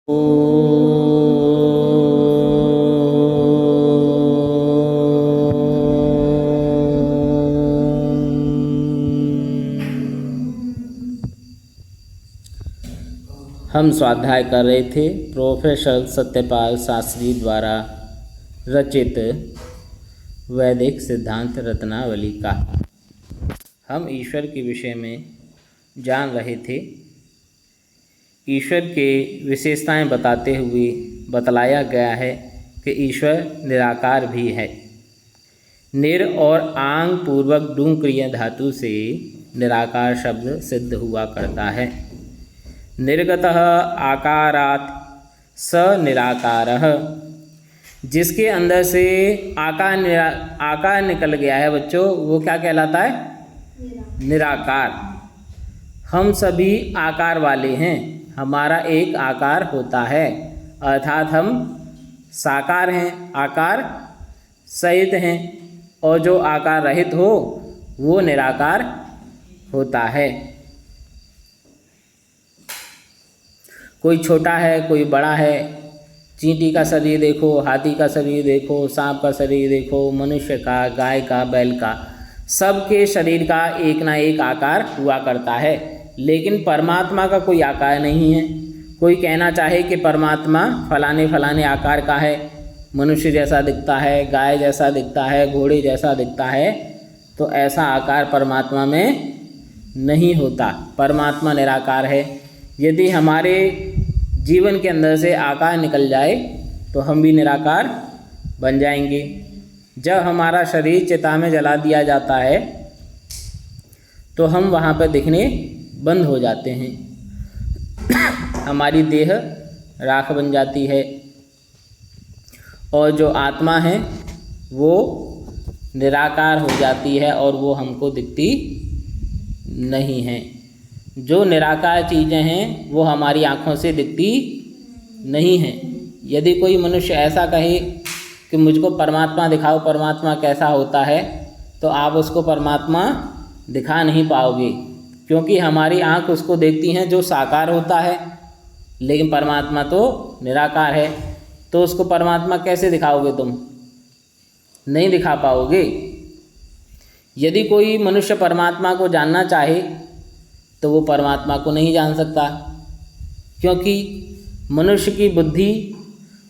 हम स्वाध्याय कर रहे थे प्रोफेसर सत्यपाल शास्त्री द्वारा रचित वैदिक सिद्धांत रत्नावली का। हम ईश्वर के विषय में जान रहे थे। ईश्वर के विशेषताएं बताते हुए बतलाया गया है कि ईश्वर निराकार भी है। निर और आंग पूर्वक डूं क्रिया धातु से निराकार शब्द सिद्ध हुआ करता है। निर्गतः आकारात् स निराकारः, जिसके अंदर से आकार निकल गया है बच्चों, वो क्या कहलाता है? निराकार। हम सभी आकार वाले हैं, हमारा एक आकार होता है, अर्थात हम साकार हैं, आकार सहित हैं, और जो आकार रहित हो वो निराकार होता है। कोई छोटा है, कोई बड़ा है। चींटी का शरीर देखो, हाथी का शरीर देखो, सांप का शरीर देखो, मनुष्य का, गाय का, बैल का, सबके शरीर का एक ना एक आकार हुआ करता है। लेकिन परमात्मा का कोई आकार नहीं है। कोई कहना चाहे कि परमात्मा फलाने फलाने आकार का है, मनुष्य जैसा दिखता है, गाय जैसा दिखता है, घोड़े जैसा दिखता है, तो ऐसा आकार परमात्मा में नहीं होता। परमात्मा निराकार है। यदि हमारे जीवन के अंदर से आकार निकल जाए तो हम भी निराकार बन जाएंगे। जब हमारा शरीर चिता में जला दिया जाता है तो हम वहाँ पर दिखने बंद हो जाते हैं। हमारी देह राख बन जाती है और जो आत्मा है वो निराकार हो जाती है और वो हमको दिखती नहीं है। जो निराकार चीज़ें हैं वो हमारी आँखों से दिखती नहीं हैं। यदि कोई मनुष्य ऐसा कहे कि मुझको परमात्मा दिखाओ, परमात्मा कैसा होता है, तो आप उसको परमात्मा दिखा नहीं पाओगे, क्योंकि हमारी आँख उसको देखती हैं जो साकार होता है, लेकिन परमात्मा तो निराकार है। तो उसको परमात्मा कैसे दिखाओगे? तुम नहीं दिखा पाओगे। यदि कोई मनुष्य परमात्मा को जानना चाहे तो वो परमात्मा को नहीं जान सकता, क्योंकि मनुष्य की बुद्धि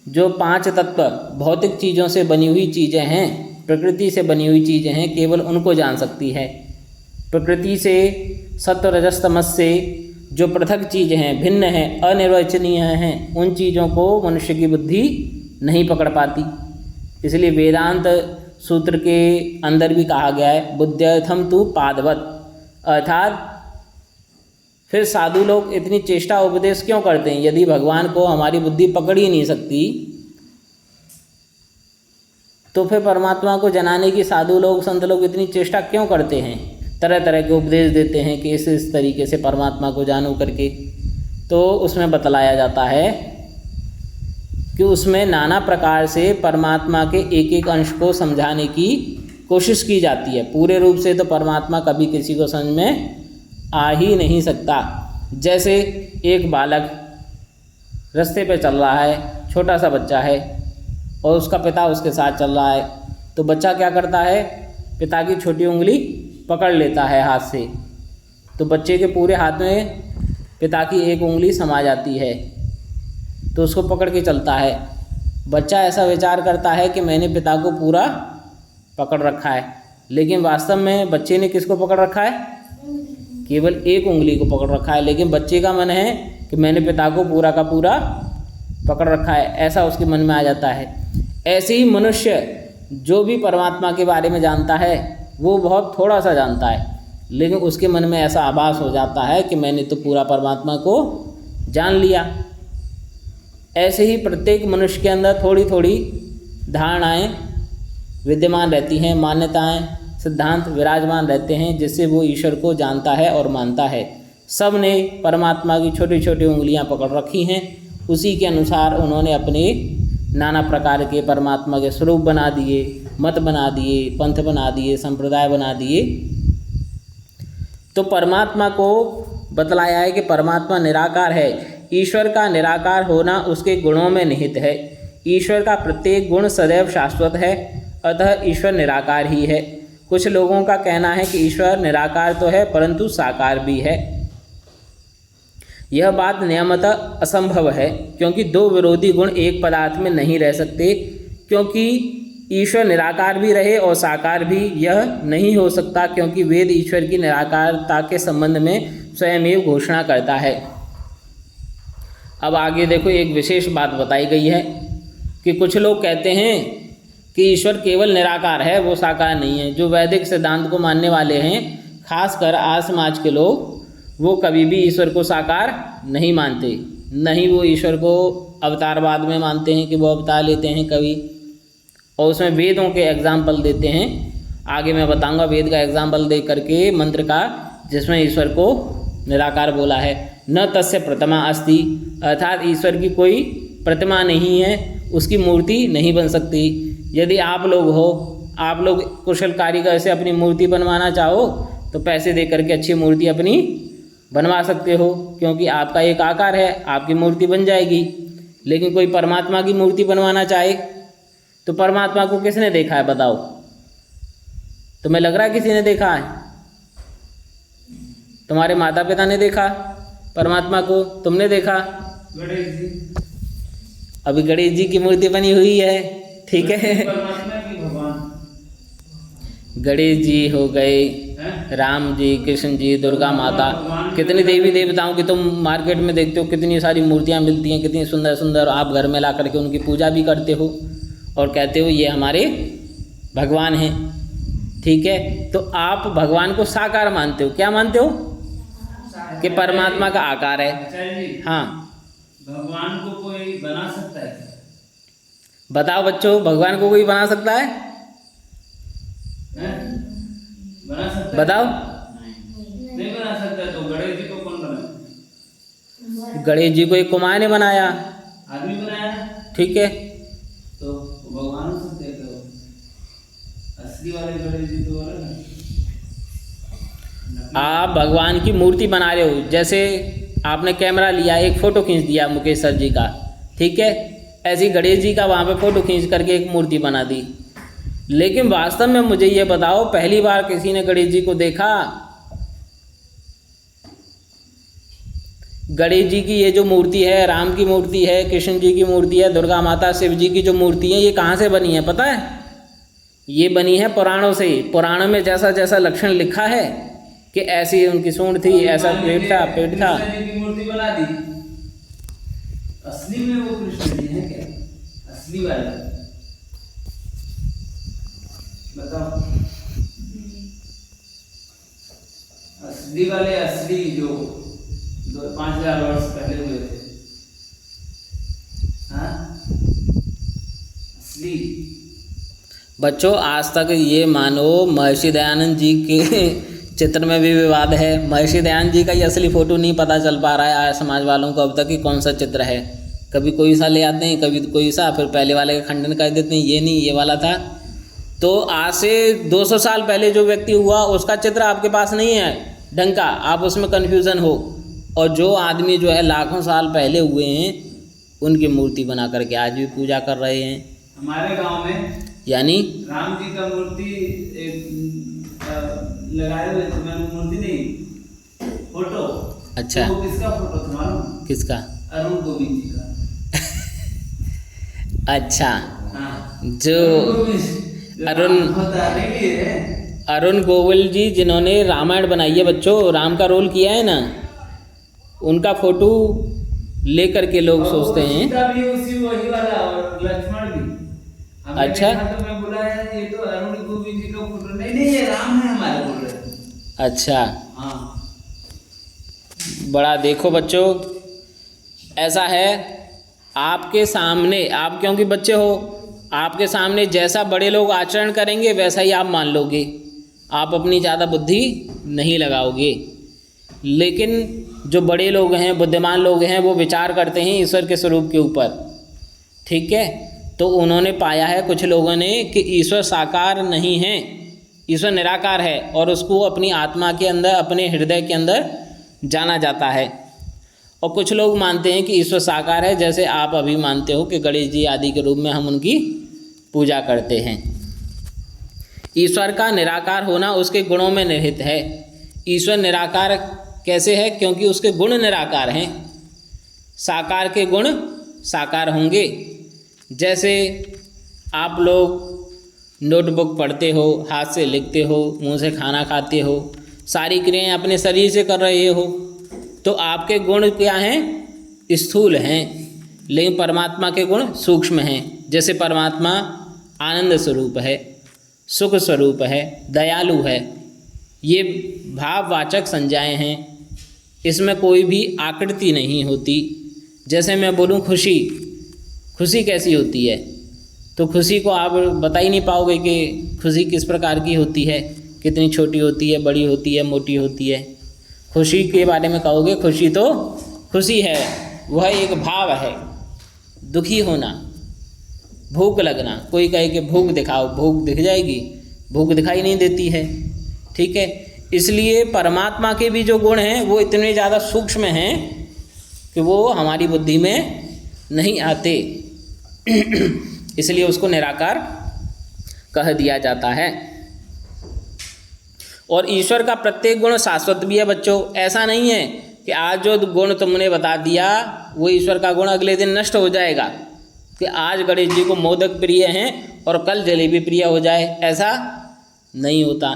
जो 5 तत्व भौतिक चीज़ों से बनी हुई चीज़ें हैं, प्रकृति से बनी हुई चीज़ें हैं, केवल उनको जान सकती है। प्रकृति से, सत्व रजस तमस से जो पृथक चीज़ें हैं, भिन्न हैं, अनिर्वचनीय हैं, उन चीज़ों को मनुष्य की बुद्धि नहीं पकड़ पाती। इसलिए वेदांत सूत्र के अंदर भी कहा गया है बुद्ध्यर्थम तु पादवत, अर्थात फिर साधु लोग इतनी चेष्टा उपदेश क्यों करते हैं? यदि भगवान को हमारी बुद्धि पकड़ ही नहीं सकती तो फिर परमात्मा को जनाने की साधु लोग, संत लोग इतनी चेष्टा क्यों करते हैं? तरह तरह के उपदेश देते हैं कि इस तरीके से परमात्मा को जानो करके। तो उसमें बतलाया जाता है कि उसमें नाना प्रकार से परमात्मा के एक एक अंश को समझाने की कोशिश की जाती है। पूरे रूप से तो परमात्मा कभी किसी को समझ में आ ही नहीं सकता। जैसे एक बालक रास्ते पे चल रहा है, छोटा सा बच्चा है, और उसका पिता उसके साथ चल रहा है, तो बच्चा क्या करता है? पिता की छोटी उंगली पकड़ लेता है हाथ से, तो बच्चे के पूरे हाथ में पिता की एक उंगली समा जाती है, तो उसको पकड़ के चलता है। बच्चा ऐसा विचार करता है कि मैंने पिता को पूरा पकड़ रखा है, लेकिन वास्तव में बच्चे ने किसको पकड़ रखा है? केवल एक उंगली को पकड़ रखा है। लेकिन बच्चे का मन है कि मैंने पिता को पूरा का पूरा पकड़ रखा है, ऐसा उसके मन में आ जाता है। ऐसे ही मनुष्य जो भी परमात्मा के बारे में जानता है वो बहुत थोड़ा सा जानता है, लेकिन उसके मन में ऐसा आभास हो जाता है कि मैंने तो पूरा परमात्मा को जान लिया। ऐसे ही प्रत्येक मनुष्य के अंदर थोड़ी थोड़ी धारणाएं विद्यमान रहती हैं, मान्यताएं, सिद्धांत विराजमान रहते हैं, जिससे वो ईश्वर को जानता है और मानता है। सब ने परमात्मा की छोटी छोटी उंगलियां पकड़ रखी हैं, उसी के अनुसार उन्होंने अपने नाना प्रकार के परमात्मा के स्वरूप बना दिए, मत बना दिए, पंथ बना दिए, संप्रदाय बना दिए। तो परमात्मा को बतलाया है कि परमात्मा निराकार है, ईश्वर का निराकार होना उसके गुणों में निहित है। ईश्वर का प्रत्येक गुण सदैव शाश्वत है, अतः ईश्वर निराकार ही है। कुछ लोगों का कहना है कि ईश्वर निराकार तो है परंतु साकार भी है। यह बात नियमतः असंभव है, क्योंकि दो विरोधी गुण एक पदार्थ में नहीं रह सकते। क्योंकि ईश्वर निराकार भी रहे और साकार भी यह नहीं हो सकता, क्योंकि वेद ईश्वर की निराकारता के संबंध में स्वयं घोषणा करता है। अब आगे देखो, एक विशेष बात बताई गई है कि कुछ लोग कहते हैं कि ईश्वर केवल निराकार है, वो साकार नहीं है। जो वैदिक सिद्धांत को मानने वाले हैं, खासकर आज समाज के लोग, वो कभी भी ईश्वर को साकार नहीं मानते। नहीं वो ईश्वर को अवतारवाद में मानते हैं कि वो अवतार लेते हैं कभी, और उसमें वेदों के एग्जाम्पल देते हैं। आगे मैं बताऊंगा वेद का एग्जाम्पल दे करके मंत्र का, जिसमें ईश्वर को निराकार बोला है। न तस्य प्रतिमा अस्ति, अर्थात ईश्वर की कोई प्रतिमा नहीं है, उसकी मूर्ति नहीं बन सकती। यदि आप लोग हो, आप लोग कुशल कारीगर से अपनी मूर्ति बनवाना चाहो तो पैसे दे करके अच्छी मूर्ति अपनी बनवा सकते हो, क्योंकि आपका एक आकार है, आपकी मूर्ति बन जाएगी। लेकिन कोई परमात्मा की मूर्ति बनवाना चाहे तो परमात्मा को किसने देखा है बताओ? तुम्हें लग रहा है किसी ने देखा है? तुम्हारे माता पिता ने देखा परमात्मा को? तुमने देखा? गणेश जी। अभी गणेश जी की मूर्ति बनी हुई है, ठीक है। परमात्मा की भगवान गणेश जी हो गए, राम जी, कृष्ण जी, दुर्गा माता, कितने देवी देवताओं की तुम मार्केट में देखते हो, कितनी सारी मूर्तियां मिलती हैं, कितनी सुंदर सुंदर। आप घर में ला करके उनकी पूजा भी करते हो और कहते हो ये हमारे भगवान हैं, ठीक है। तो आप भगवान को साकार मानते हो, क्या मानते हो? कि परमात्मा का आकार है। हाँ, भगवान को कोई बना सकता है? बताओ बच्चों, भगवान को कोई बना सकता है? बना सकता बताओ। नहीं बना सकता। तो गणेश जी को कौन बनाया? गणेश जी को एक कुमार ने बनाया, आदमी बनाया, ठीक है। तो भगवान हो सकते हैं? तो असली वाले गणेश जी तो अलग है। आप भगवान की मूर्ति बना रहे हो, जैसे आपने कैमरा लिया, एक फ़ोटो खींच दिया मुकेश सर जी का, ठीक है। ऐसी गणेश जी का वहाँ पे फ़ोटो खींच करके एक मूर्ति बना दी। लेकिन वास्तव में मुझे ये बताओ, पहली बार किसी ने गणेश जी को देखा? गणेश जी की ये जो मूर्ति है, राम की मूर्ति है, कृष्ण जी की मूर्ति है, दुर्गा माता, शिव जी की जो मूर्ति है, ये कहाँ से बनी है पता है? ये बनी है पुराणों से। पुराणों में जैसा जैसा लक्षण लिखा है कि ऐसी उनकी सूंड थी, ऐसा पेट था। कृष्ण जी की मूर्ति बना दी। असली में वो कृष्ण जी है क्या? असली वाला बताओ। असली वाले, असली जो 5,000 वर्ष पहले हुए थे, हाँ असली। बच्चों, आज तक ये मानो महर्षि दयानंद जी के चित्र में भी विवाद है। महर्षि दयानंद जी का ये असली फ़ोटो नहीं पता चल पा रहा है आज समाज वालों को अब तक कि कौन सा चित्र है। कभी कोई सा ले आते हैं, कभी कोई सा, फिर पहले वाले का खंडन कर देते हैं, ये नहीं ये वाला था। तो आज से 200 साल पहले जो व्यक्ति हुआ उसका चित्र आपके पास नहीं है ढंग का, आप उसमें कन्फ्यूज़न हो। और जो आदमी जो है लाखों साल पहले हुए हैं, उनकी मूर्ति बना करके आज भी पूजा कर रहे हैं। हमारे गांव में यानी राम जी का मूर्ति लगाए हुए थे। मैं मूर्ति नहीं, फोटो। अच्छा, तो किसका फोटो था मालूम? किसका? अरुण गोविंद जी का। अच्छा, हाँ, जो अरुण गोविल जी जिन्होंने रामायण बनाई है बच्चों, राम का रोल किया है ना, उनका फोटो लेकर के लोग सोचते हैं। सीता भी उसी वही वाला, और लक्ष्मण भी। अच्छा, तो मैं बोला है ये तो अरुण गोविंद जी का फोटो नहीं, ये राम है हमारे बोल रहे। अच्छा, हाँ, बड़ा देखो बच्चों, ऐसा है आपके सामने, आप क्योंकि बच्चे हो, आपके सामने जैसा बड़े लोग आचरण करेंगे वैसा ही आप मान लोगे, आप अपनी ज़्यादा बुद्धि नहीं लगाओगे। लेकिन जो बड़े लोग हैं, बुद्धिमान लोग हैं, वो विचार करते हैं ईश्वर के स्वरूप के ऊपर, ठीक है। तो उन्होंने पाया है कुछ लोगों ने कि ईश्वर साकार नहीं है, ईश्वर निराकार है, और उसको अपनी आत्मा के अंदर, अपने हृदय के अंदर जाना जाता है। और कुछ लोग मानते हैं कि ईश्वर साकार है, जैसे आप अभी मानते हो कि गणेश जी आदि के रूप में हम उनकी पूजा करते हैं। ईश्वर का निराकार होना उसके गुणों में निहित है। ईश्वर निराकार कैसे है? क्योंकि उसके गुण निराकार हैं। साकार के गुण साकार होंगे। जैसे आप लोग नोटबुक पढ़ते हो, हाथ से लिखते हो, मुंह से खाना खाते हो, सारी क्रियाएं अपने शरीर से कर रहे हो, तो आपके गुण क्या हैं? स्थूल हैं। लेकिन परमात्मा के गुण सूक्ष्म हैं। जैसे परमात्मा आनंद स्वरूप है, सुख स्वरूप है, दयालु है। ये भाववाचक संज्ञाएं हैं, इसमें कोई भी आकृति नहीं होती। जैसे मैं बोलूं खुशी, खुशी कैसी होती है? तो खुशी को आप बता ही नहीं पाओगे कि खुशी किस प्रकार की होती है, कितनी छोटी होती है, बड़ी होती है, मोटी होती है। खुशी के बारे में कहोगे खुशी तो खुशी है, वह एक भाव है। दुखी होना, भूख लगना, कोई कहे कि भूख दिखाओ, भूख दिख जाएगी? भूख दिखाई नहीं देती है। ठीक है, इसलिए परमात्मा के भी जो गुण हैं वो इतने ज़्यादा सूक्ष्म हैं कि वो हमारी बुद्धि में नहीं आते। इसलिए उसको निराकार कह दिया जाता है। और ईश्वर का प्रत्येक गुण शाश्वत भी है बच्चों। ऐसा नहीं है कि आज जो गुण तुमने बता दिया वो ईश्वर का गुण अगले दिन नष्ट हो जाएगा, कि आज गणेश जी को मोदक प्रिय हैं और कल जलेबी प्रिय हो जाए, ऐसा नहीं होता।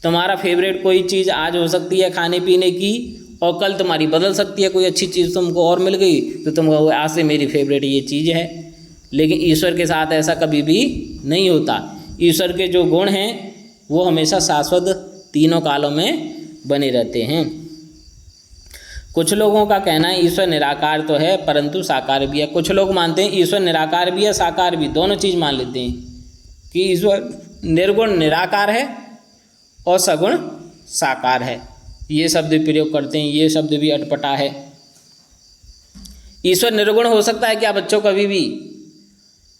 तुम्हारा फेवरेट कोई चीज़ आज हो सकती है खाने पीने की और कल तुम्हारी बदल सकती है। कोई अच्छी चीज़ तुमको और मिल गई तो तुम कहो आज से मेरी फेवरेट ये चीज़ है। लेकिन ईश्वर के साथ ऐसा कभी भी नहीं होता। ईश्वर के जो गुण हैं वो हमेशा शाश्वत तीनों कालों में बने रहते हैं। कुछ लोगों का कहना है ईश्वर निराकार तो है परंतु साकार भी है। कुछ लोग मानते हैं ईश्वर निराकार भी है, साकार भी, दोनों चीज़ मान लेते हैं कि ईश्वर निर्गुण निराकार है और सगुण साकार है। ये शब्द प्रयोग करते हैं, ये शब्द भी अटपटा है। ईश्वर निर्गुण हो सकता है क्या बच्चों? कभी भी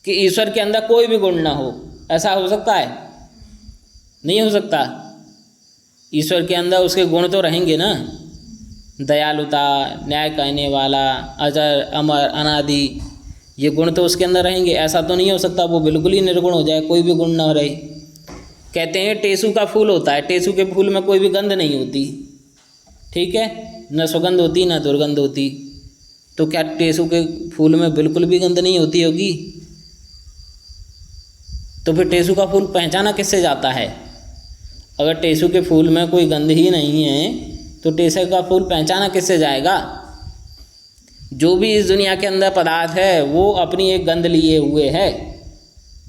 कि ईश्वर के अंदर कोई भी गुण ना हो, ऐसा हो सकता है? नहीं हो सकता। ईश्वर के अंदर उसके गुण तो रहेंगे ना, दयालुता, न्याय कहने वाला, अजर, अमर, अनादि, ये गुण तो उसके अंदर रहेंगे। ऐसा तो नहीं हो सकता वो बिल्कुल ही निर्गुण हो जाए, कोई भी गुण ना रहे। कहते हैं टेसू का फूल होता है, टेसू के फूल में कोई भी गंध नहीं होती, ठीक है, न सुगंध होती न दुर्गंध होती। तो क्या टेसू के फूल में बिल्कुल भी गंध नहीं होती होगी? तो फिर टेसू का फूल पहचाना किससे जाता है? अगर टेसू के फूल में कोई गंध ही नहीं है तो टेसू का फूल पहचाना किससे जाएगा? जो भी इस दुनिया के अंदर पदार्थ है वो अपनी एक गंध लिए हुए है,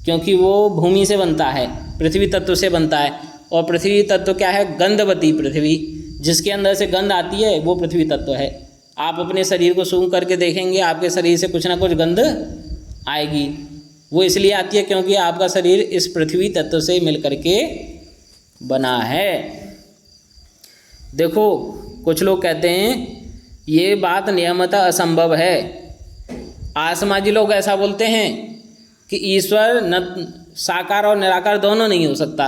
क्योंकि वो भूमि से बनता है, पृथ्वी तत्व से बनता है। और पृथ्वी तत्व क्या है? गंधवती पृथ्वी, जिसके अंदर से गंध आती है वो पृथ्वी तत्व है। आप अपने शरीर को सूंघ करके देखेंगे, आपके शरीर से कुछ ना कुछ गंध आएगी। वो इसलिए आती है क्योंकि आपका शरीर इस पृथ्वी तत्व से मिल करके बना है। देखो कुछ लोग कहते हैं ये बात नियमतः असंभव है। आसमाजी लोग ऐसा बोलते हैं कि ईश्वर न साकार और निराकार दोनों नहीं हो सकता,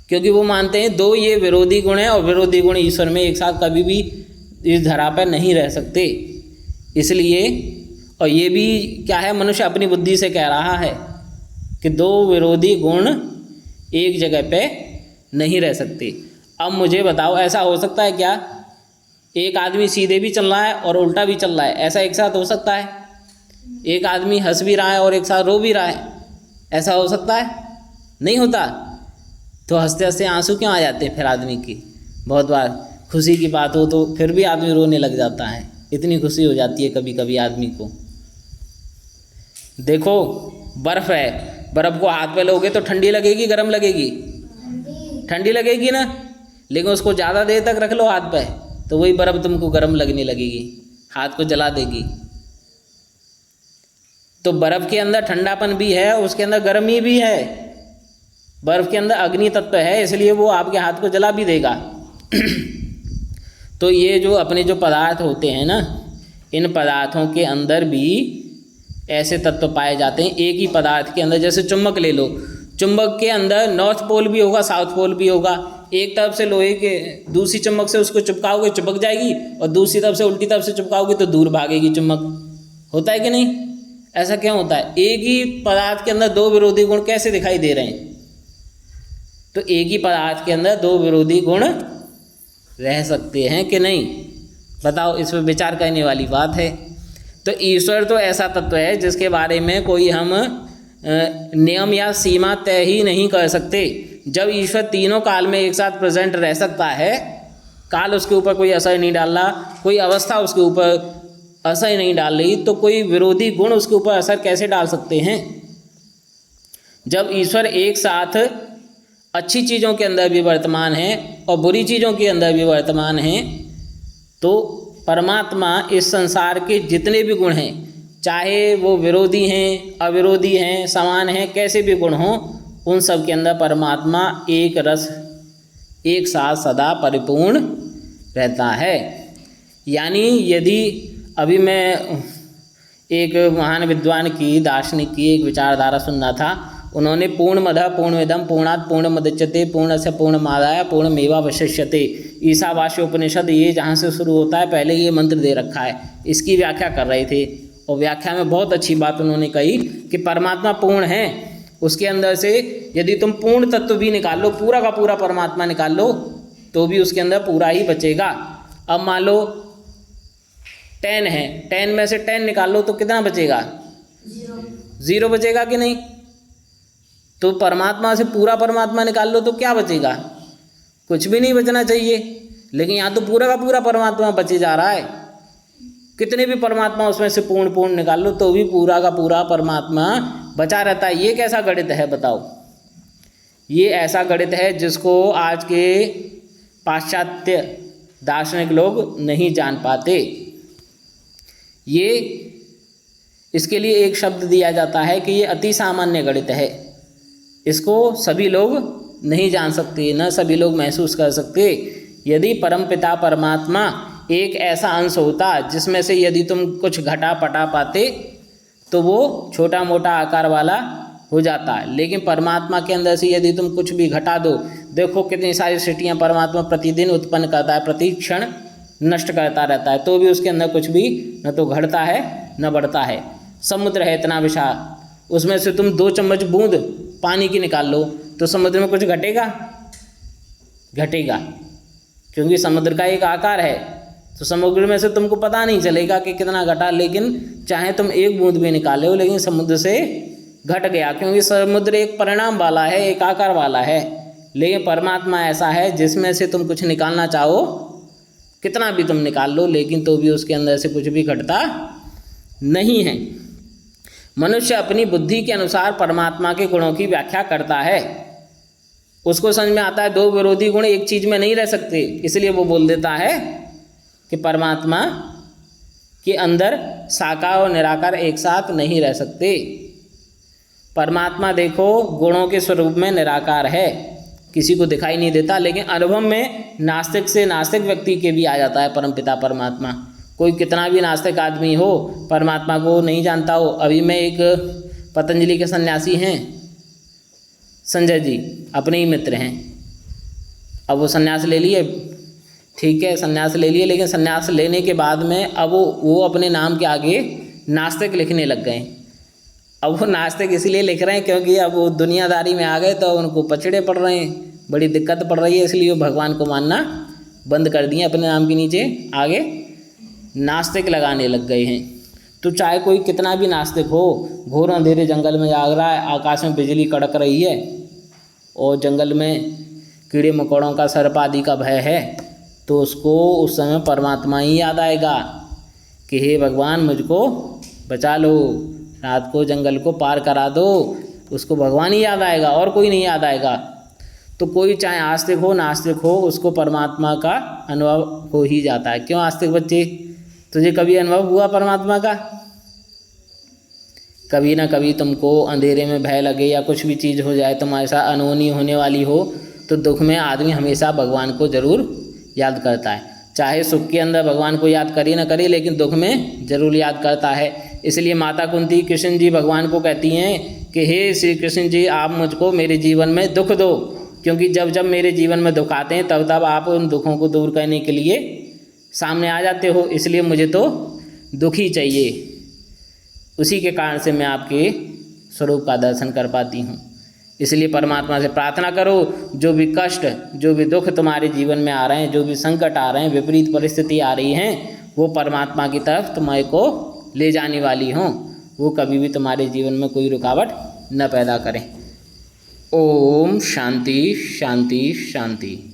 क्योंकि वो मानते हैं दो ये विरोधी गुण हैं और विरोधी गुण ईश्वर में एक साथ कभी भी इस धरा पर नहीं रह सकते। इसलिए, और ये भी क्या है, मनुष्य अपनी बुद्धि से कह रहा है कि दो विरोधी गुण एक जगह पे नहीं रह सकते। अब मुझे बताओ ऐसा हो सकता है क्या? एक आदमी सीधे भी चल रहा है और उल्टा भी चल रहा है, ऐसा एक साथ हो सकता है? एक आदमी हंस भी रहा है और एक साथ रो भी रहा है, ऐसा हो सकता है? नहीं होता। तो हंसते हंसते आंसू क्यों आ जाते हैं फिर आदमी की? बहुत बार खुशी की बात हो तो फिर भी आदमी रोने लग जाता है, इतनी खुशी हो जाती है कभी कभी आदमी को। देखो बर्फ़ है, बर्फ़ को हाथ पे लोगे तो ठंडी लगेगी गर्म लगेगी? ठंडी लगेगी ना। लेकिन उसको ज़्यादा देर तक रख लो हाथ पे तो वही बर्फ़ तुमको गर्म लगने लगेगी, हाथ को जला देगी। तो बर्फ़ के अंदर ठंडापन भी है, उसके अंदर गर्मी भी है। बर्फ़ के अंदर अग्नि तत्व है, इसलिए वो आपके हाथ को जला भी देगा। तो ये जो अपने जो पदार्थ होते हैं ना, इन पदार्थों के अंदर भी ऐसे तत्व पाए जाते हैं एक ही पदार्थ के अंदर। जैसे चुंबक ले लो, चुंबक के अंदर नॉर्थ पोल भी होगा, साउथ पोल भी होगा, एक तरफ से लोहे के दूसरी चुम्बक से उसको चिपकाओगे चिपक जाएगी, और दूसरी तरफ से उल्टी तरफ से चिपकाओगे तो दूर भागेगी चुम्बक। होता है कि नहीं? ऐसा क्यों होता है? एक ही पदार्थ के अंदर दो विरोधी गुण कैसे दिखाई दे रहे हैं? तो एक ही पदार्थ के अंदर दो विरोधी गुण रह सकते हैं कि नहीं? बताओ, इस पर विचार करने वाली बात है। तो ईश्वर तो ऐसा तत्व है जिसके बारे में कोई हम नियम या सीमा तय ही नहीं कर सकते। जब ईश्वर तीनों काल में एक साथ प्रेजेंट रह सकता है, काल उसके ऊपर कोई असर नहीं डाल रहा, कोई अवस्था उसके ऊपर असर नहीं डाल रही, तो कोई विरोधी गुण उसके ऊपर असर कैसे डाल सकते हैं? जब ईश्वर एक साथ अच्छी चीज़ों के अंदर भी वर्तमान है और बुरी चीज़ों के अंदर भी वर्तमान है, तो परमात्मा इस संसार के जितने भी गुण हैं, चाहे वो विरोधी हैं, अविरोधी हैं, समान हैं, कैसे भी गुण हों, उन सब के अंदर परमात्मा एक रस एक साथ सदा परिपूर्ण रहता है। यानी यदि अभी मैं एक महान विद्वान की, दार्शनिक की एक विचारधारा सुनना था। उन्होंने पूर्णमदः पूर्णमिदं पूर्णात् पूर्णमुदच्यते पूर्णस्य पूर्णमादाय पूर्णमेवावशिष्यते, ईशावास्य उपनिषद ये जहाँ से शुरू होता है, पहले ये मंत्र दे रखा है, इसकी व्याख्या कर रहे थे। और व्याख्या में बहुत अच्छी बात उन्होंने कही कि परमात्मा पूर्ण है, उसके अंदर से यदि तुम पूर्ण तत्व भी निकाल लो, पूरा का पूरा परमात्मा निकाल लो, तो भी उसके अंदर पूरा ही बचेगा। अब मान लो 10 है, 10 में से 10 निकाल लो तो कितना बचेगा? 0 बचेगा कि नहीं? तो परमात्मा से पूरा परमात्मा निकाल लो तो क्या बचेगा? कुछ भी नहीं बचना चाहिए। लेकिन यहाँ तो पूरा का पूरा परमात्मा बचे जा रहा है। कितने भी परमात्मा उसमें से पूर्ण निकाल लो तो भी पूरा का पूरा परमात्मा बचा रहता है। ये कैसा गणित है बताओ? ये ऐसा गणित है जिसको आज के पाश्चात्य दार्शनिक लोग नहीं जान पाते। ये इसके लिए एक शब्द दिया जाता है कि ये अति सामान्य गणित है। इसको सभी लोग नहीं जान सकते, न सभी लोग महसूस कर सकते। यदि परमपिता परमात्मा एक ऐसा अंश होता जिसमें से यदि तुम कुछ घटा पटा पाते तो वो छोटा मोटा आकार वाला हो जाता है। लेकिन परमात्मा के अंदर से यदि तुम कुछ भी घटा दो, देखो कितनी सारी सृष्टियाँ परमात्मा प्रतिदिन उत्पन्न करता है, प्रति क्षण नष्ट करता रहता है, तो भी उसके अंदर कुछ भी न तो घटता है न बढ़ता है। समुद्र है इतना विशाल, उसमें से तुम 2 चम्मच बूंद पानी की निकाल लो तो समुद्र में कुछ घटेगा? घटेगा, क्योंकि समुद्र का एक आकार है। तो समुद्र में से तुमको पता नहीं चलेगा कि कितना घटा, लेकिन चाहे तुम 1 बूंद भी निकाले हो लेकिन समुद्र से घट गया, क्योंकि समुद्र एक परिणाम वाला है, एक आकार वाला है। लेकिन परमात्मा ऐसा है जिसमें से तुम कुछ निकालना चाहो, कितना भी तुम निकाल लो, लेकिन तो भी उसके अंदर से कुछ भी घटता नहीं है। मनुष्य अपनी बुद्धि के अनुसार परमात्मा के गुणों की व्याख्या करता है। उसको समझ में आता है 2 विरोधी गुण एक चीज़ में नहीं रह सकते, इसलिए वो बोल देता है कि परमात्मा के अंदर साकार और निराकार एक साथ नहीं रह सकते। परमात्मा देखो गुणों के स्वरूप में निराकार है, किसी को दिखाई नहीं देता, लेकिन अनुभव में नास्तिक से नास्तिक व्यक्ति के भी आ जाता है परमपिता परमात्मा। कोई कितना भी नास्तिक आदमी हो, परमात्मा को नहीं जानता हो। अभी मैं एक पतंजलि के सन्यासी हैं संजय जी, अपने ही मित्र हैं। अब वो सन्यास ले लिए, ठीक है, सन्यास ले लिए, लेकिन सन्यास लेने के बाद में अब वो अपने नाम के आगे नास्तिक लिखने लग गए। अब वो नास्तिक इसलिए लिख रहे हैं क्योंकि अब वो दुनियादारी में आ गए तो उनको पछड़े पड़ रहे हैं, बड़ी दिक्कत पड़ रही है, इसलिए वो भगवान को मानना बंद कर दिए, अपने नाम के नीचे आगे नास्तिक लगाने लग गए हैं। तो चाहे कोई कितना भी नास्तिक हो, घोर अंधेरे जंगल में जाग रहा है, आकाश में बिजली कड़क रही है और जंगल में कीड़े मकोड़ों का, सर्प आदि का भय है, तो उसको उस समय परमात्मा ही याद आएगा कि हे भगवान मुझको बचा लो, रात को जंगल को पार करा दो। उसको भगवान ही याद आएगा और कोई नहीं याद आएगा। तो कोई चाहे आस्तिक हो नास्तिक हो, उसको परमात्मा का अनुभव हो ही जाता है। क्यों आस्तिक बच्चे, तुझे कभी अनुभव हुआ परमात्मा का? कभी ना कभी तुमको अंधेरे में भय लगे या कुछ भी चीज़ हो जाए, तुम्हारे साथ अनहोनी होने वाली हो, तो दुख में आदमी हमेशा भगवान को जरूर याद करता है। चाहे सुख के अंदर भगवान को याद करे ना करे, लेकिन दुख में जरूर याद करता है। इसलिए माता कुंती कृष्ण जी भगवान को कहती हैं कि हे श्री कृष्ण जी, आप मुझको मेरे जीवन में दुख दो, क्योंकि जब जब मेरे जीवन में दुख आते हैं तब तब आप उन दुखों को दूर करने के लिए सामने आ जाते हो, इसलिए मुझे तो दुख ही चाहिए। उसी के कारण से मैं आपके स्वरूप का दर्शन कर पाती हूँ। इसलिए परमात्मा से प्रार्थना करो, जो भी कष्ट, जो भी दुख तुम्हारे जीवन में आ रहे हैं, जो भी संकट आ रहे हैं, विपरीत परिस्थिति आ रही हैं, वो परमात्मा की तरफ तुम्हारे को ले जाने वाली हों, वो कभी भी तुम्हारे जीवन में कोई रुकावट न पैदा करें। ओम शांति शांति शांति।